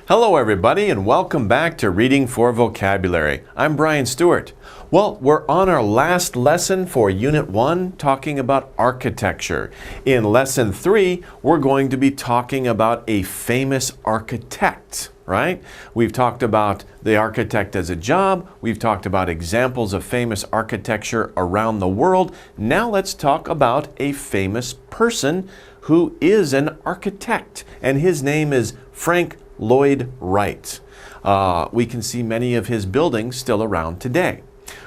Hello everybody and welcome back to Reading for Vocabulary. I'm Brian Stuart. Well, we're on our last lesson for Unit 1 talking about architecture. In Lesson 3, we're going to be talking about a famous architect, right? We've talked about the architect as a job. We've talked about examples of famous architecture around the world. Now let's talk about a famous person who is an architect, and his name is Frank Lloyd Wright. We can see many of his buildings still around today.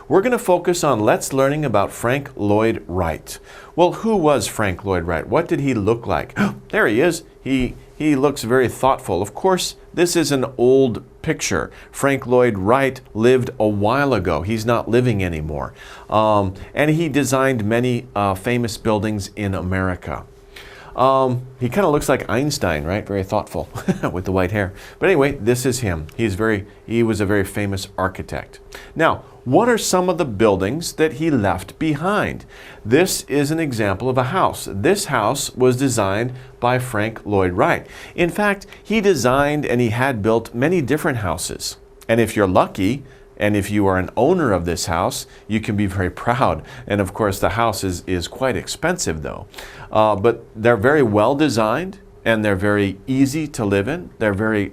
We're going to focus on learning about Frank Lloyd Wright. Well, who was Frank Lloyd Wright? What did he look like? There he is. He looks very thoughtful. Of course, this is an old picture. Frank Lloyd Wright lived a while ago. He's not living anymore. And he designed many famous buildings in America. He kind of looks like Einstein, right? Very thoughtful with the white hair. But anyway, this is him. He was a very famous architect. Now, what are some of the buildings that he left behind? This is an example of a house. This house was designed by Frank Lloyd Wright. In fact, he designed and he had built many different houses. And if you're lucky, and if you are an owner of this house, you can be very proud. And of course, the house is quite expensive though. But they're very well designed and they're very easy to live in. They're very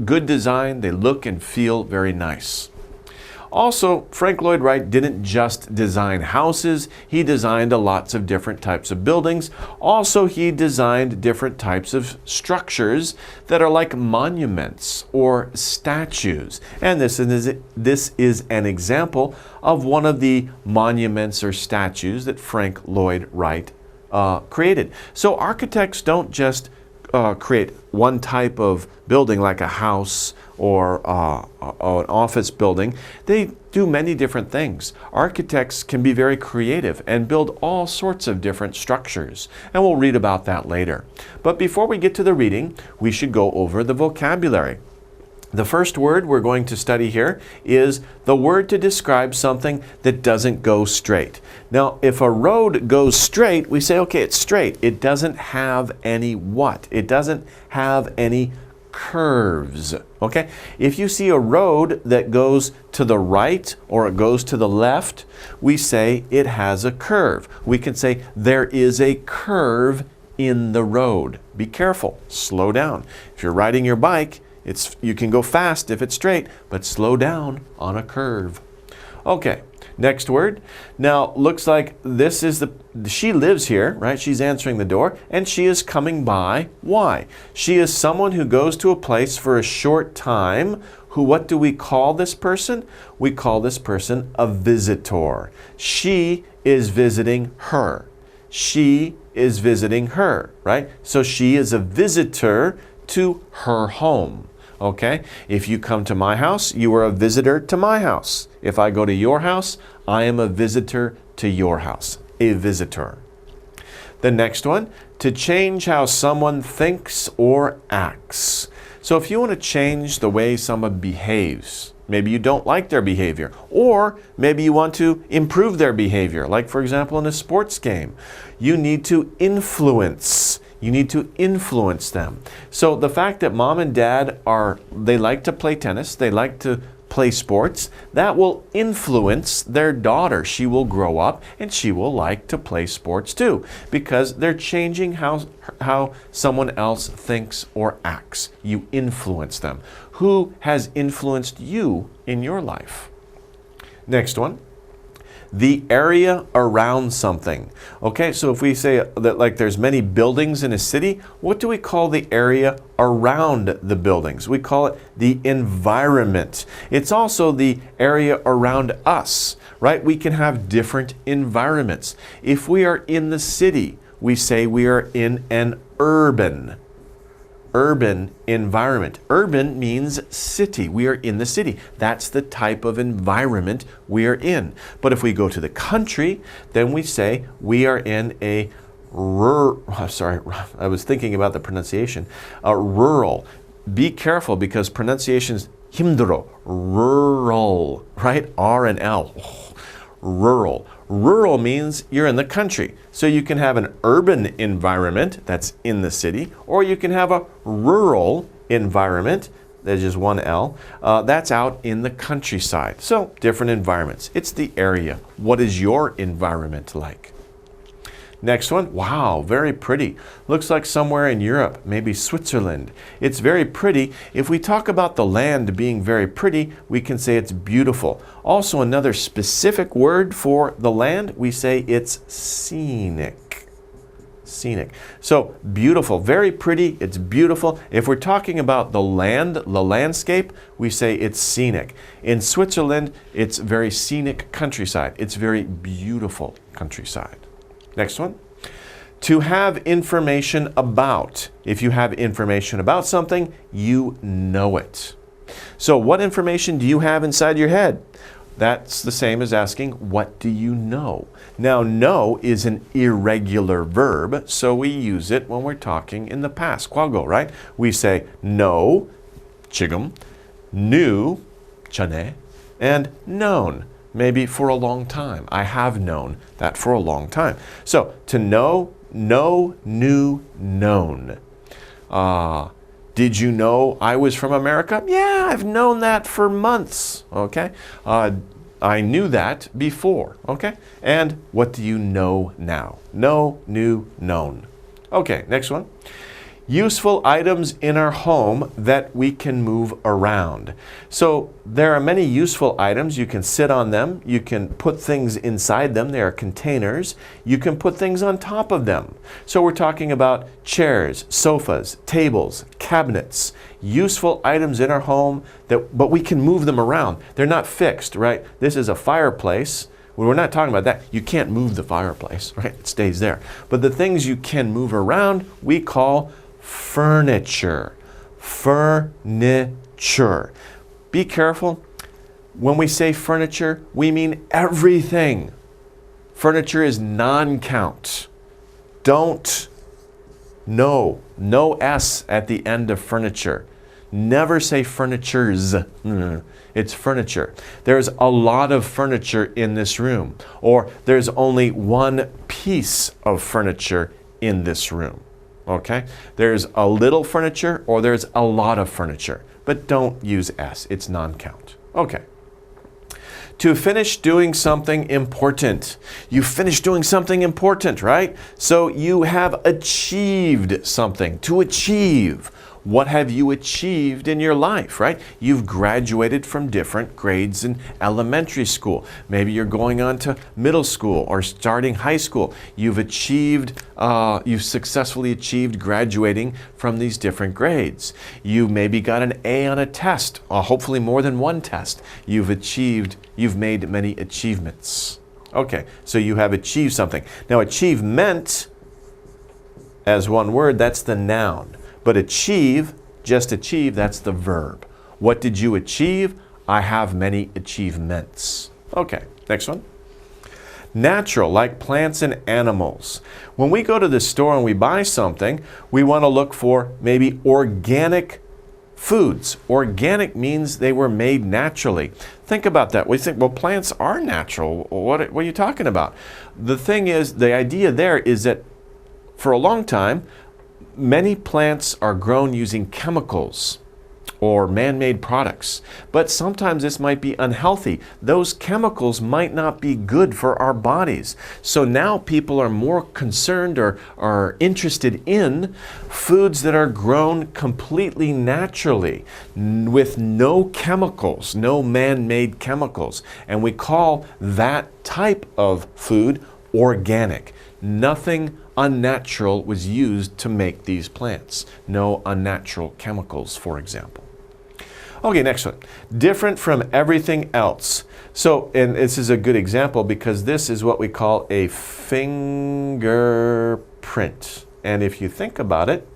good design. They look and feel very nice. Also, Frank Lloyd Wright didn't just design houses, he designed lots of different types of buildings. Also, he designed different types of structures that are like monuments or statues. And this is an example of one of the monuments or statues that Frank Lloyd Wright created. So architects don't just create one type of building like a house or an office building. They do many different things. Architects can be very creative and build all sorts of different structures. And we'll read about that later. But before we get to the reading, we should go over the vocabulary. The first word we're going to study here is the word to describe something that doesn't go straight. Now, if a road goes straight, we say, okay, it's straight. It doesn't have any what? It doesn't have any curves, okay? If you see a road that goes to the right or it goes to the left, we say it has a curve. We can say there is a curve in the road. Be careful, slow down. If you're riding your bike, you can go fast if it's straight, but slow down on a curve. Okay, next word. Now, looks like this is she lives here, right? She's answering the door, and she is coming by. Why? She is someone who goes to a place for a short time. What do we call this person? We call this person a visitor. She is visiting her. She is visiting her, right? So she is a visitor to her home. Okay, if you come to my house, you are a visitor to my house. If I go to your house, I am a visitor to your house, a visitor. The next one, to change how someone thinks or acts. So if you want to change the way someone behaves, maybe you don't like their behavior, or maybe you want to improve their behavior, like for example in a sports game, you need to influence. You need to influence them. So the fact that mom and dad they like to play tennis, they like to play sports, that will influence their daughter. She will grow up and she will like to play sports too, because they're changing how someone else thinks or acts. You influence them. Who has influenced you in your life? Next one. The area around something. Okay, so if we say that like there's many buildings in a city, what do we call the area around the buildings? We call it the environment. It's also the area around us, right? We can have different environments. If we are in the city, we say we are in an urban environment. Urban means city. We are in the city. That's the type of environment we are in. But if we go to the country, then we say we are in a I was thinking about the pronunciation. Rural. Be careful because pronunciation's 힘들어. Rural, right? R and L. rural. Rural means you're in the country. So you can have an urban environment that's in the city, or you can have a rural environment, there's just one L, that's out in the countryside. So different environments. It's the area. What is your environment like? Next one, wow, very pretty. Looks like somewhere in Europe, maybe Switzerland. It's very pretty. If we talk about the land being very pretty, we can say it's beautiful. Also, another specific word for the land, we say it's scenic. Scenic. So beautiful, very pretty, it's beautiful. If we're talking about the land, the landscape, we say it's scenic. In Switzerland, it's very scenic countryside. It's very beautiful countryside. Next one. To have information about. If you have information about something, you know it. So what information do you have inside your head? That's the same as asking, what do you know? Now, know is an irregular verb, so we use it when we're talking in the past, quago, right? We say know, chigum, knew, chane, and known. Maybe for a long time. I have known that for a long time. So to know, knew, known. Did you know I was from America? Yeah, I've known that for months. Okay. I knew that before. Okay. And what do you know now? Know, knew, known. Okay, next one. Useful items in our home that we can move around. So there are many useful items. You can sit on them. You can put things inside them. They are containers. You can put things on top of them. So we're talking about chairs, sofas, tables, cabinets, useful items in our home but we can move them around. They're not fixed, right? This is a fireplace. We're not talking about that. You can't move the fireplace, right? It stays there. But the things you can move around, we call furniture. Furniture. Be careful. When we say furniture, we mean everything. Furniture is non-count. Don't. No S at the end of furniture. Never say furnitures. It's furniture. There's a lot of furniture in this room. Or there's only one piece of furniture in this room. Okay? There's a little furniture or there's a lot of furniture. But don't use S. It's non-count. Okay. To finish doing something important. You finished doing something important, right? So you have achieved something. To achieve. What have you achieved in your life, right? You've graduated from different grades in elementary school. Maybe you're going on to middle school or starting high school. You've successfully achieved graduating from these different grades. You maybe got an A on a test, hopefully more than one test. You've made many achievements. Okay, so you have achieved something. Now, achievement, as one word, that's the noun. But achieve, just achieve, that's the verb. What did you achieve? I have many achievements. Okay, next one. Natural, like plants and animals. When we go to the store and we buy something, we want to look for maybe organic foods. Organic means they were made naturally. Think about that. We think, well, plants are natural. What are you talking about? The thing is, the idea there is that for a long time, many plants are grown using chemicals or man-made products, but sometimes this might be unhealthy. Those chemicals might not be good for our bodies. So now people are more concerned or are interested in foods that are grown completely naturally with no chemicals, no man-made chemicals. And we call that type of food organic. Nothing unnatural was used to make these plants. No unnatural chemicals, for example. Okay, next one. Different from everything else. So, and this is a good example because this is what we call a fingerprint. And if you think about it,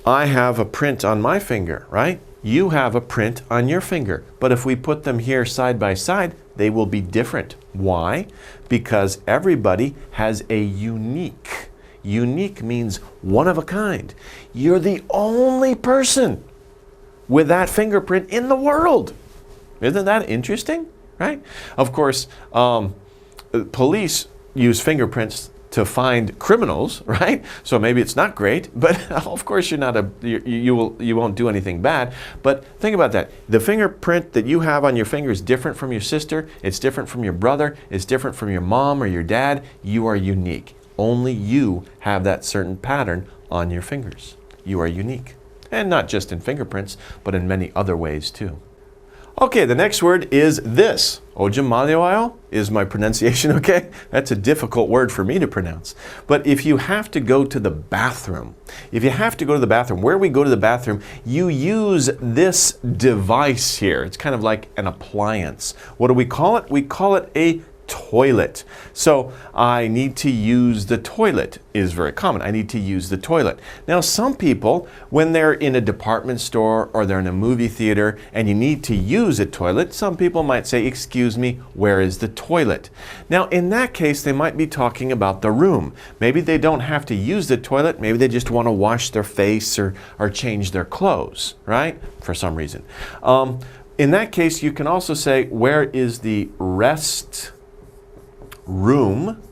I have a print on my finger, right? You have a print on your finger. But if we put them here side by side, they will be different. Why? Because everybody has a unique. Unique means one of a kind. You're the only person with that fingerprint in the world. Isn't that interesting? right? Of course, police use fingerprints to find criminals, right? So maybe it's not great, but of course you won't do anything bad. But think about that. The fingerprint that you have on your finger is different from your sister, it's different from your brother, it's different from your mom or your dad. You are unique. Only you have that certain pattern on your fingers. You are unique. And not just in fingerprints, but in many other ways too. Okay, the next word is this. Ojamayoao, is my pronunciation okay? That's a difficult word for me to pronounce. But if you have to go to the bathroom, where we go to the bathroom, you use this device here. It's kind of like an appliance. What do we call it? We call it a toilet. So I need to use the toilet is very common. I need to use the toilet. Now some people, when they're in a department store or they're in a movie theater and you need to use a toilet, some people might say, excuse me, where is the toilet? Now in that case, they might be talking about the room. Maybe they don't have to use the toilet. Maybe they just want to wash their face or change their clothes, right? For some reason. In that case, you can also say, where is the rest room,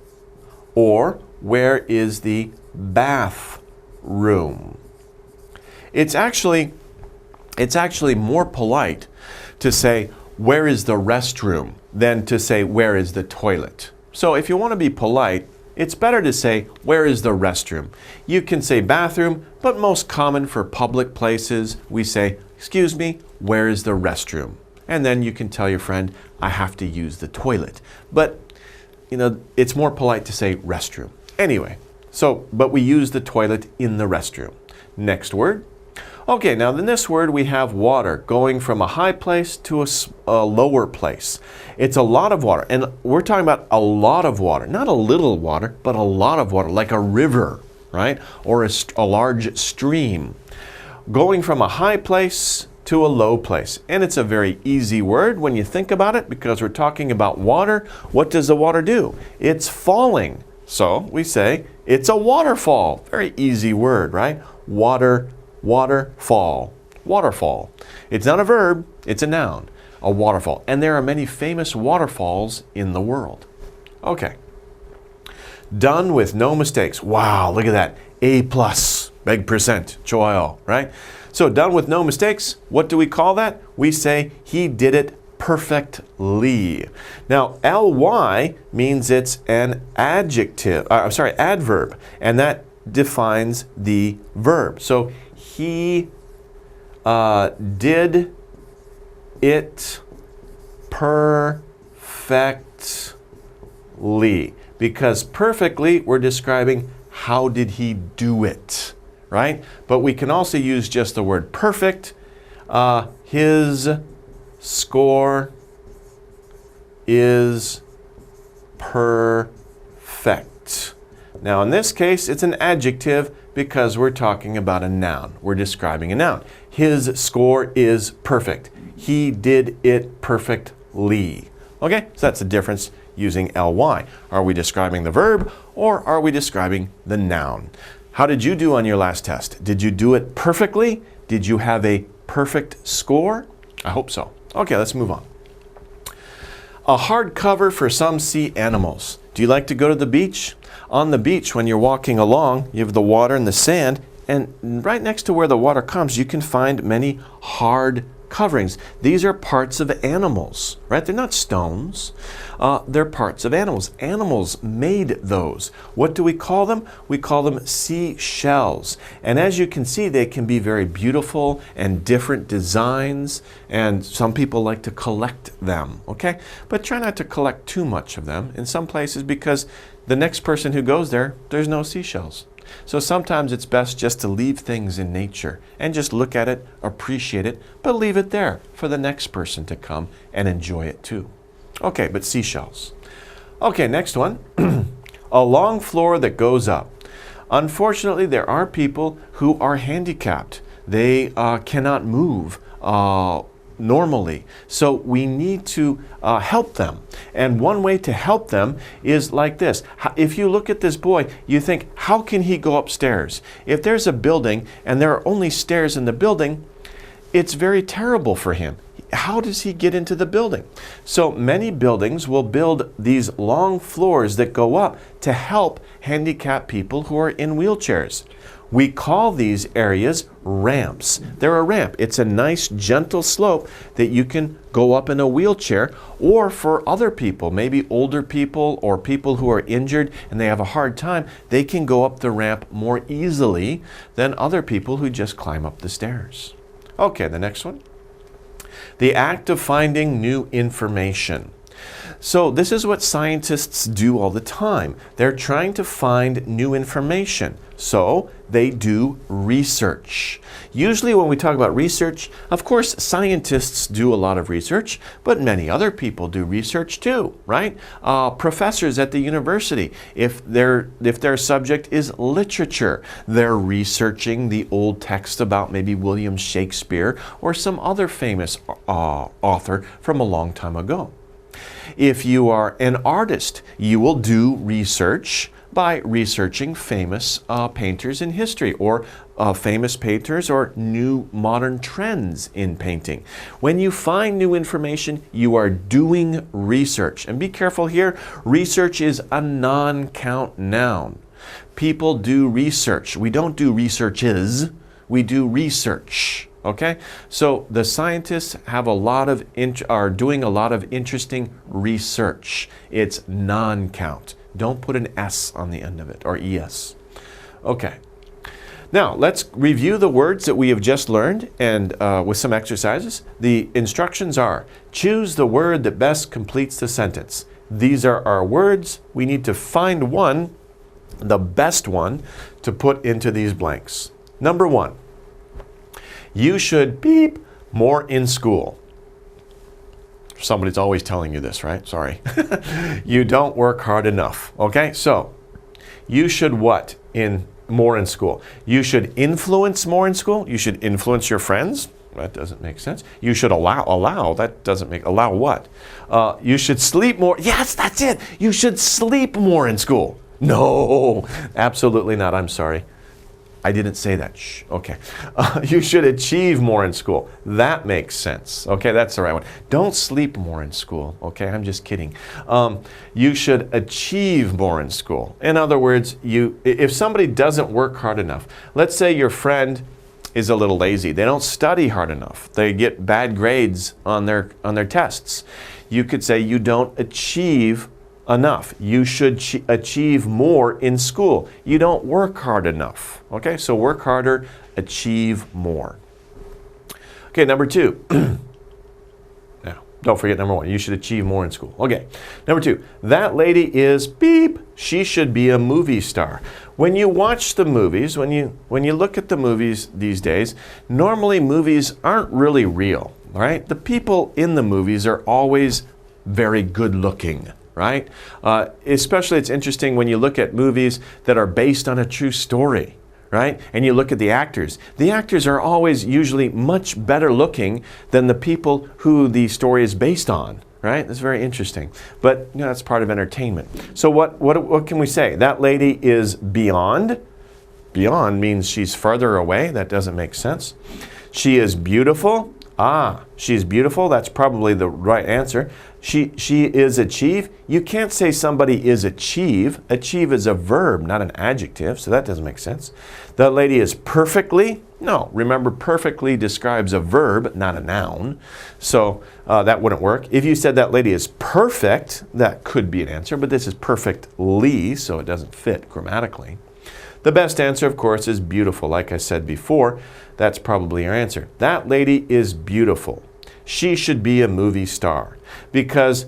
or where is the bathroom? It's actually more polite to say where is the restroom than to say where is the toilet. So if you want to be polite, it's better to say where is the restroom. You can say bathroom, but most common for public places, we say, excuse me, where is the restroom? And then you can tell your friend, I have to use the toilet. But you know, it's more polite to say restroom. Anyway, but we use the toilet in the restroom. Next word. Okay, now in this word we have water, going from a high place to a lower place. It's a lot of water, and we're talking about a lot of water, not a little water, but a lot of water, like a river, right? Or a large stream. Going from a high place to a low place. And it's a very easy word when you think about it, because we're talking about water. What does the water do? It's falling. So we say it's a waterfall. Very easy word, right? Waterfall. Waterfall. It's not a verb, it's a noun. A waterfall. And there are many famous waterfalls in the world. Okay. Done with no mistakes. Wow, look at that. A+, big percent. 좋아요, right? So done with no mistakes, what do we call that? We say he did it perfectly. Now, ly means it's an adverb, and that defines the verb. So he did it perfectly. Because perfectly, we're describing how did he do it. Right? But we can also use just the word perfect. His score is perfect. Now in this case, it's an adjective because we're talking about a noun. We're describing a noun. His score is perfect. He did it perfectly. Okay, so that's the difference using ly. Are we describing the verb or are we describing the noun? How did you do on your last test? Did you do it perfectly? Did you have a perfect score? I hope so. Okay, let's move on. A hard cover for some sea animals. Do you like to go to the beach? On the beach, when you're walking along, you have the water and the sand, and right next to where the water comes, you can find many hard coverings. These are parts of animals, right? They're not stones. They're parts of animals. Animals made those. What do we call them? We call them seashells. And as you can see, they can be very beautiful and different designs, and some people like to collect them, okay? But try not to collect too much of them in some places, because the next person who goes there, there's no seashells. So sometimes it's best just to leave things in nature and just look at it, appreciate it, but leave it there for the next person to come and enjoy it too. Okay, but seashells. Okay, next one. A long floor that goes up. Unfortunately, there are people who are handicapped. They cannot move normally. So we need to help them. And one way to help them is like this. If you look at this boy, you think, how can he go upstairs? If there's a building and there are only stairs in the building, it's very terrible for him. how does he get into the building? So many buildings will build these long floors that go up to help handicapped people who are in wheelchairs. We call these areas ramps. They're a ramp. It's a nice gentle slope that you can go up in a wheelchair, or for other people, maybe older people or people who are injured and they have a hard time, they can go up the ramp more easily than other people who just climb up the stairs. Okay, the next one. The act of finding new information. So this is what scientists do all the time. They're trying to find new information. So they do research. Usually when we talk about research, of course, scientists do a lot of research, but many other people do research too, right? Professors at the university, if their subject is literature, they're researching the old text about maybe William Shakespeare or some other famous author from a long time ago. If you are an artist, you will do research by researching famous painters in history, or famous painters or new modern trends in painting. When you find new information, you are doing research. And be careful here, research is a non-count noun. People do research. We don't do researches, we do research. Okay, so the scientists have are doing a lot of interesting research. It's non-count. Don't put an S on the end of it, or ES. Okay, now let's review the words that we have just learned, and with some exercises. The instructions are: choose the word that best completes the sentence. These are our words. We need to find one, the best one, to put into these blanks. Number 1. You should beep more in school. Somebody's always telling you this, right? Sorry. You don't work hard enough. Okay, so you should what more in school? You should influence more in school. You should influence your friends. That doesn't make sense. You should allow. That doesn't make, allow what? You should sleep more. Yes, that's it. You should sleep more in school. No, absolutely not. I'm sorry. I didn't say that. Shh. Okay. You should achieve more in school. That makes sense. Okay, that's the right one. Don't sleep more in school. Okay, I'm just kidding. You should achieve more in school. In other words, if somebody doesn't work hard enough, let's say your friend is a little lazy. They don't study hard enough. They get bad grades on their tests. You could say you don't achieve enough. You should achieve more in school. You don't work hard enough. Okay, so work harder, achieve more. Okay, number 2. Now, don't forget number 1. You should achieve more in school. Okay, number 2. That lady is beep. She should be a movie star. When you watch the movies, when you look at the movies these days, normally movies aren't really real, right? The people in the movies are always very good looking. Right? Especially it's interesting when you look at movies that are based on a true story, right? And you look at the actors. The actors are always usually much better looking than the people who the story is based on, right? That's very interesting. But you know, that's part of entertainment. So what can we say? That lady is beyond. Beyond means she's further away. That doesn't make sense. She is beautiful. She's beautiful. That's probably the right answer. She is achieve. You can't say somebody is achieve. Achieve is a verb, not an adjective, so that doesn't make sense. That lady is perfectly. No, remember, perfectly describes a verb, not a noun. So that wouldn't work. If you said that lady is perfect, that could be an answer, but this is perfectly, so it doesn't fit grammatically. The best answer, of course, is beautiful. Like I said before, that's probably your answer. That lady is beautiful. She should be a movie star. Because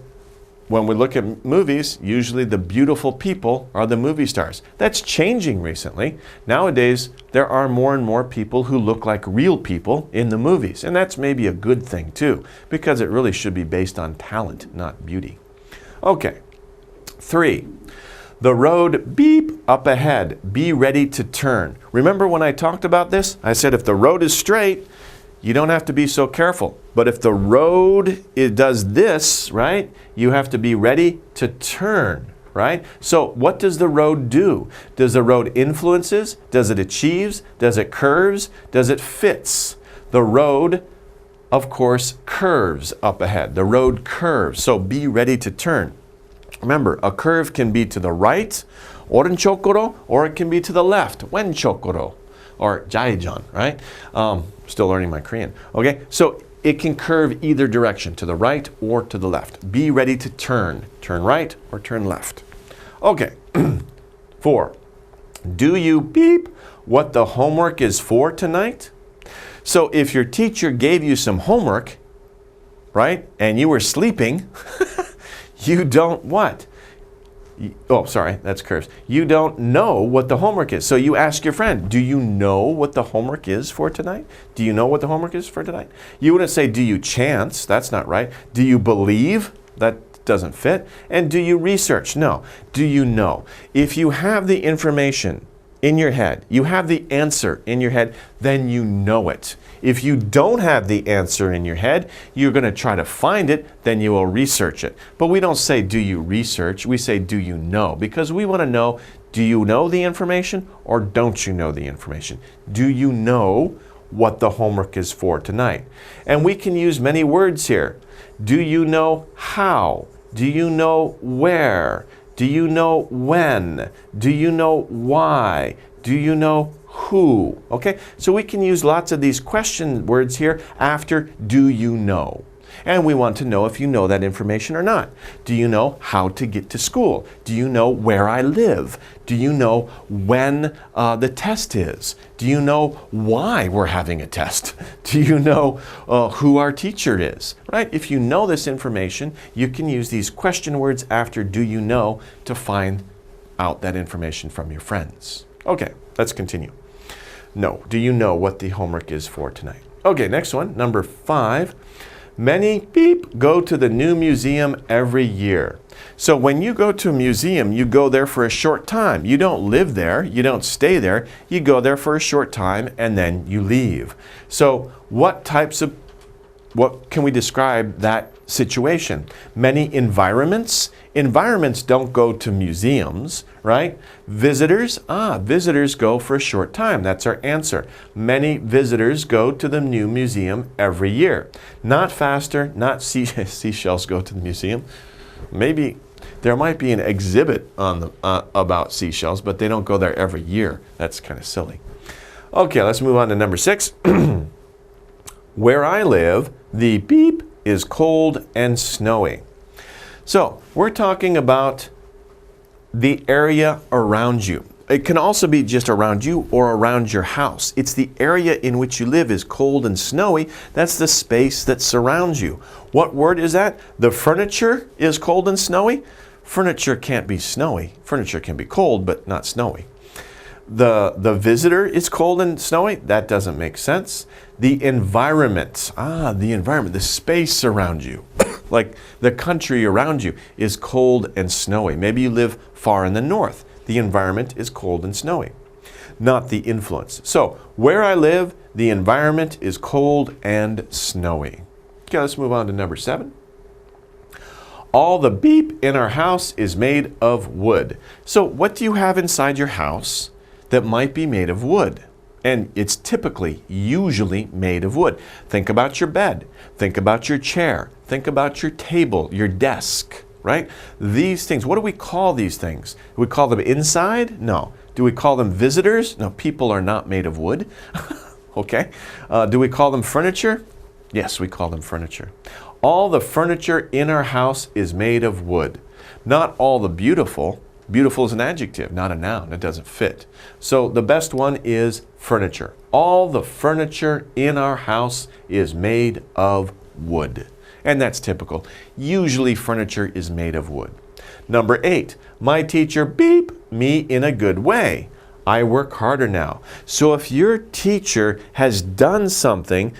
when we look at movies, usually the beautiful people are the movie stars. That's changing recently. Nowadays, there are more and more people who look like real people in the movies. And that's maybe a good thing too, because it really should be based on talent, not beauty. Okay, 3. The road beep up ahead. Be ready to turn. Remember when I talked about this? I said if the road is straight, you don't have to be so careful. But if the road does this, right, you have to be ready to turn, right? So what does the road do? Does the road influences? Does it achieves? Does it curves? Does it fits? The road of course, curves up ahead. The road curves, so be ready to turn. Remember, a curve can be to the right, orenchokoro, or it can be to the left, wenchokoro, or jaijan, right? Still learning my Korean. Okay, so it can curve either direction, to the right or to the left. Be ready to turn. Turn right or turn left. Okay, 4. Do you beep what the homework is for tonight? So if your teacher gave you some homework, right, and you were sleeping, you don't what? Oh, sorry, that's curves. You don't know what the homework is. So you ask your friend, do you know what the homework is for tonight? Do you know what the homework is for tonight? You wouldn't say, do you chance? That's not right. Do you believe? That doesn't fit. And do you research? No. Do you know? If you have the information in your head, you have the answer in your head, then you know it. If you don't have the answer in your head, you're going to try to find it, then you will research it. But we don't say, do you research? We say, do you know? Because we want to know, do you know the information or don't you know the information? Do you know what the homework is for tonight? And we can use many words here. Do you know how? Do you know where? Do you know when? Do you know why? Do you know who? Okay, so we can use lots of these question words here after do you know. And we want to know if you know that information or not. Do you know how to get to school? Do you know where I live? Do you know when the test is? Do you know why we're having a test? Do you know who our teacher is? Right? If you know this information, you can use these question words after do you know to find out that information from your friends. Okay, let's continue. No. Do you know what the homework is for tonight? Okay, next one, number 5. Many beep go to the new museum every year. So when you go to a museum, you go there for a short time. You don't live there, you don't stay there, you go there for a short time and then you leave. So what can we describe that situation? Many environments. Environments don't go to museums, right? Visitors, visitors go for a short time. That's our answer. Many visitors go to the new museum every year. Not faster, not seashells go to the museum. Maybe there might be an exhibit on about seashells, but they don't go there every year. That's kind of silly. Okay, let's move on to number 6. Where I live, the beep is cold and snowy. So we're talking about the area around you. It can also be just around you or around your house. It's the area in which you live is cold and snowy. That's the space that surrounds you. What word is that? The furniture is cold and snowy? Furniture can't be snowy. Furniture can be cold, but not snowy. The visitor is cold and snowy? That doesn't make sense. The environment, the environment, the space around you, like the country around you is cold and snowy. Maybe you live far in the north. The environment is cold and snowy, not the influence. So where I live, the environment is cold and snowy. Okay, let's move on to number 7. All the beep in our house is made of wood. So what do you have inside your house that might be made of wood? And it's usually made of wood. Think about your bed. Think about your chair. Think about your table, your desk, right? These things, what do we call these things? Do we call them inside? No. Do we call them visitors? No, people are not made of wood. Okay. Do we call them furniture? Yes, we call them furniture. All the furniture in our house is made of wood. Not all the beautiful. Beautiful is an adjective, not a noun. It doesn't fit. So the best one is furniture. All the furniture in our house is made of wood. And that's typical. Usually furniture is made of wood. Number 8, my teacher beep me in a good way. I work harder now. So if your teacher has done something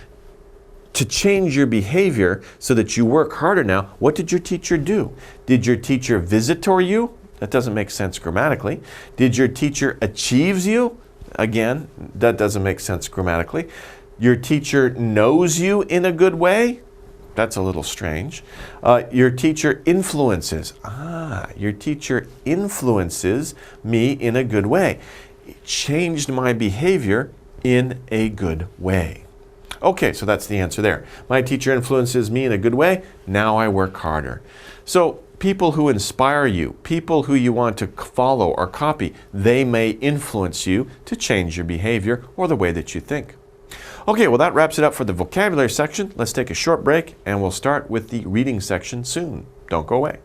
to change your behavior so that you work harder now, what did your teacher do? Did your teacher visitor you? That doesn't make sense grammatically. Did your teacher achieves you? Again, that doesn't make sense grammatically. Your teacher knows you in a good way? That's a little strange. Your teacher influences. Your teacher influences me in a good way. It changed my behavior in a good way. Okay, so that's the answer there. My teacher influences me in a good way. Now I work harder. So people who inspire you, people who you want to follow or copy, they may influence you to change your behavior or the way that you think. Okay, well that wraps it up for the vocabulary section. Let's take a short break and we'll start with the reading section soon. Don't go away.